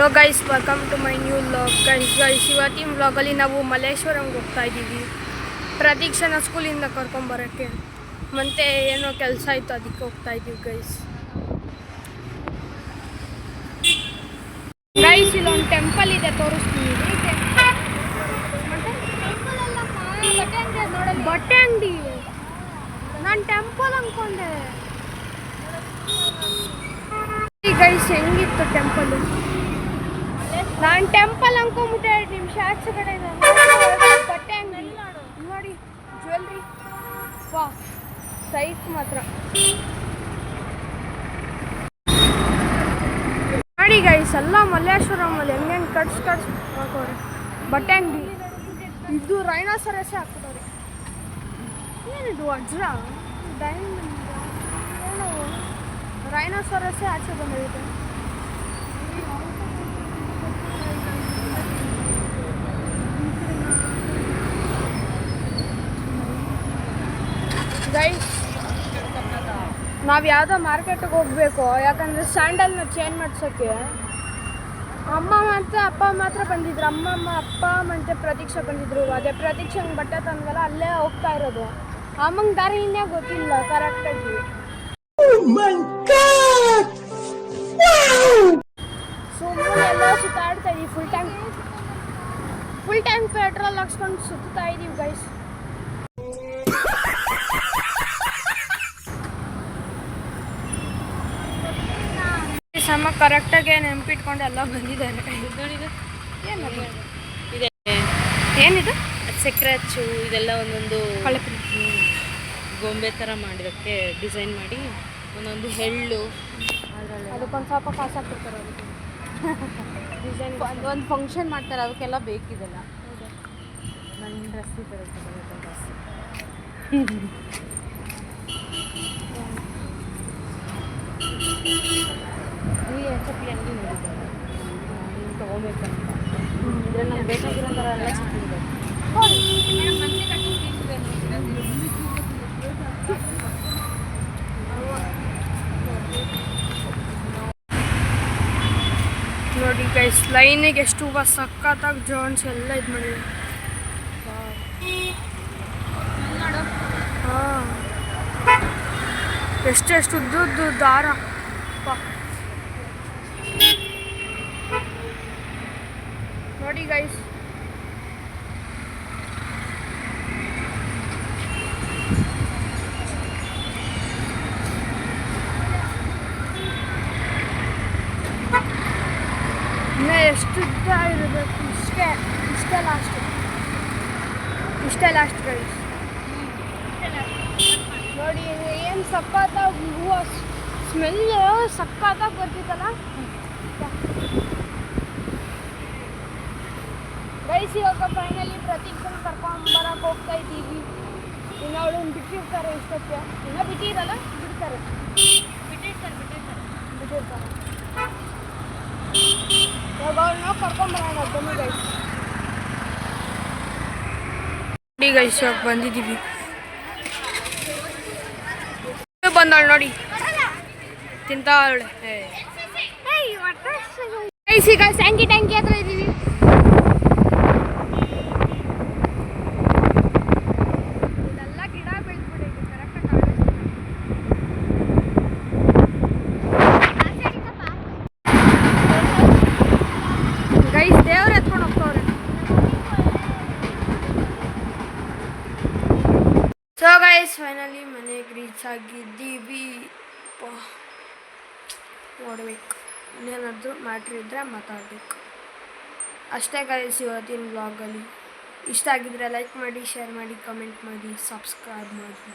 Hello guys, welcome to my new vlog. Guys ಇವತ್ತಿನ ವ್ಲಾಗಲ್ಲಿ ನಾವು ಮಲ್ಲೇಶ್ವರಂಗೆ ಹೋಗ್ತಾ ಇದ್ದೀವಿ. ಪ್ರತೀಕ್ಷನ ಸ್ಕೂಲಿಂದ ಕರ್ಕೊಂಬರೋಕ್ಕೆ ಮತ್ತು ಏನೋ ಕೆಲಸ ಇತ್ತು, ಅದಕ್ಕೆ ಹೋಗ್ತಾ ಇದ್ದೀವಿ ಗೈಸ್. ಇಲ್ಲೊಂದು ಟೆಂಪಲ್ ಇದೆ, ತೋರಿಸ್ತೀನಿ. ಬಟ್ಟೆ ಅಂಗಡಿ, ನಾನು ಟೆಂಪಲ್ ಅಂದ್ಕೊಂಡೆ. ಗೈಸ್ ಹೆಂಗಿತ್ತು ಟೆಂಪಲ್? ನಾನು ಟೆಂಪಲ್ ಅಂದ್ಕೊಂಬಿಟ್ಟೆ. 2 ನಿಮಿಷ ಆಚೆ ಕಡೆ ಬಟ್ಟೆ ಅಂಗಡಿ ನೋಡಿ, ಜ್ಯುವೆಲ್ರಿ. ವಾ, ಸೈಜ್ ಮಾತ್ರ ನೋಡಿ ಗೈಸ್. ಎಲ್ಲ ಮಲ್ಲೇಶ್ವರಮಲ್ಲಿ ಹೆಂಗೆ ಕಟ್ಸ್ ಹಾಕೋರೆ. ಬಟ್ಟೆ ಅಂಗಡಿ ಇದು ರೈನೋಸರಸ್ಸೇ ಹಾಕ್ಬಿಟ್ಟವ್ರೆ. ಏನಿದು ವಜ್ರ ಡೈಮಂಡ್, ಏನೋ ರೈನೋಸರಸ್ಸೇ ಆಚೆ ಬಂದಿರುತ್ತೆ. ಗೈಸ್ ನಾವು ಯಾವುದೋ ಮಾರ್ಕೆಟಿಗೆ ಹೋಗಬೇಕು, ಯಾಕಂದರೆ ಸ್ಯಾಂಡಲ್ನ ಚೇಂಜ್ ಮಾಡ್ಸೋಕ್ಕೆ. ಅಮ್ಮ ಮತ್ತು ಅಪ್ಪ ಮಾತ್ರ ಬಂದಿದ್ರು. ಅಪ್ಪ ಮತ್ತು ಪ್ರತೀಕ್ಷಾ ಬಂದಿದ್ರು. ಅದೇ ಪ್ರತೀಕ್ಷಂಗೆ ಬಟ್ಟೆ ತಂದಲ್ಲ, ಅಲ್ಲೇ ಹೋಗ್ತಾ ಇರೋದು. ಅಮ್ಮಂಗೆ ದಾರಿನೇ ಗೊತ್ತಿಲ್ಲ ಕರೆಕ್ಟಾಗಿ. ಸುಮ್ಮನೆ ಎಲ್ಲ ಸುತ್ತಾಡ್ತಾ ಇದೀವಿ. ಫುಲ್ ಟ್ಯಾಂಕ್ ಪೆಟ್ರೋಲ್ ಹಾಕ್ಸ್ಕೊಂಡು ಸುತ್ತಾ ಇದೀವಿ ಗೈಸ್. ಸಮ ಕರೆಕ್ಟಾಗಿ ನೆನಪಿಟ್ಕೊಂಡು ಎಲ್ಲ ಬಂದಿದ್ದಾರೆ. ಏನಿದು? ಸೆಕ್ರೆಚ್ಚು ಇದೆಲ್ಲ ಒಂದೊಂದು ಗೊಂಬೆ ಥರ ಮಾಡಿರೋಕ್ಕೆ ಡಿಸೈನ್ ಮಾಡಿ ಒಂದೊಂದು ಹೆಳ್ಳು, ಅದಕ್ಕೊಂದು ಸ್ವಲ್ಪ ಕಾಸು ಹಾಕ್ತಿರ್ತಾರೆ. ಅದಕ್ಕೆ ಡಿಸೈನ್ ಒಂದು ಫಂಕ್ಷನ್ ಮಾಡ್ತಾರೆ, ಅದಕ್ಕೆಲ್ಲ ಬೇಕಿದೆಲ್ಲ. ನನ್ನ ಡ್ರೆಸ್ ಈ ಥರ ಡ್ರೆಸ್ ಈ ಚಪ್ಪಲಿ ಅಂಗಡಿ ನೋಡಿದ್ದಾರೆ, ನೀನು ತೊಗೋಬೇಕಂತ. ಇದ್ರಲ್ಲಿ ನಮ್ಗೆ ಬೇಕಾಗಿರೋ ಥರ ಎಲ್ಲ ಚಪ್ಪಲಿ ಇದೆ. ನೋಡಿ ಗೈಸ್, ಲೈನಿಗೆ ಎಷ್ಟು ಹೂವು ಸಕ್ಕತ್ತಾಗಿ ಜೋನ್ಸ್ ಎಲ್ಲ ಇದು ಮಾಡಿದೆ. ಹಾಂ, ಎಷ್ಟೆಷ್ಟು ಉದ್ದುದ್ದು ದಾರ. ನೋಡಿ ಗೈಸ್, ಇನ್ನೂ ಎಷ್ಟು ಉದ್ದ ಇರಬೇಕು. ಇಷ್ಟೇ ಲಾಸ್ಟ್ ಗೈಸ್. ನೋಡಿ ಏನು ಸಕ್ಕತ್ತಾಗಿ ಹೂವು ಸ್ಮೆಲ್ ಸಕ್ಕತ್ತಾಗಿ ಬರ್ತಿತ್ತಲ್ಲ ಗೈಸ್. ಇವಾಗ ಫೈನಲಿ ಪ್ರತೀಕ್ಷನ ಕರ್ಕೊಂಬರಕ್ಕೆ ಹೋಗ್ತಾ ಇದ್ದೀವಿ. ಇನ್ನು ಅವಳನ್ನು ಬಿಟ್ಟಿರ್ತಾರೆ ಇಷ್ಟಕ್ಕೆ. ಇನ್ನೂ ಬಿಟ್ಟಿರಲ್ಲ, ಬಿಟ್ಟಿರ್ತಾರೆ. ಇವಾಗ ಅವ್ಳನ್ನ ಕರ್ಕೊಂಬರೋಣ ಬನ್ನಿ ಗೈಸ್. ನೋಡಿ ಗೈಸ್, ಇವಾಗ ಬಂದಿದ್ದೀವಿ. ಬಂದವಳು ನೋಡಿ, ತಿಂತಾವಳೆ. ಗೈಸ್ ಈಗ ಟ್ಯಾಂಕಿ ಹತ್ರ ಇದ್ದೀವಿ. ಇದೆಲ್ಲ ಗಿಡ ಬೆಳೆದ್ಬಿಟ್ಟೈತೆ ಕರೆಕ್ಟಾಗಿ. ಗೈಸ್ ದೇವ್ರು ಎತ್ಕೊಂಡು ಹೋಗ್ತವ್ರೆ. ಸೊ ಗೈಸ್ ಫೈನಲಿ ಮನೆಗೆ ರೀಚ್ ಆಗಿದ್ದೀವಿ. ನೋಡ್ಬೇಕು, ಇನ್ನೇನಾದರೂ ಮ್ಯಾಟ್ರ್ ಇದ್ದರೆ ಮಾತಾಡಬೇಕು ಅಷ್ಟೇ ಗೈಸ್. ಇವತ್ತಿನ ವ್ಲಾಗಲ್ಲಿ ಇಷ್ಟ ಆಗಿದ್ರೆ ಲೈಕ್ ಮಾಡಿ, ಶೇರ್ ಮಾಡಿ, ಕಮೆಂಟ್ ಮಾಡಿ, ಸಬ್ಸ್ಕ್ರೈಬ್ ಮಾಡಿ.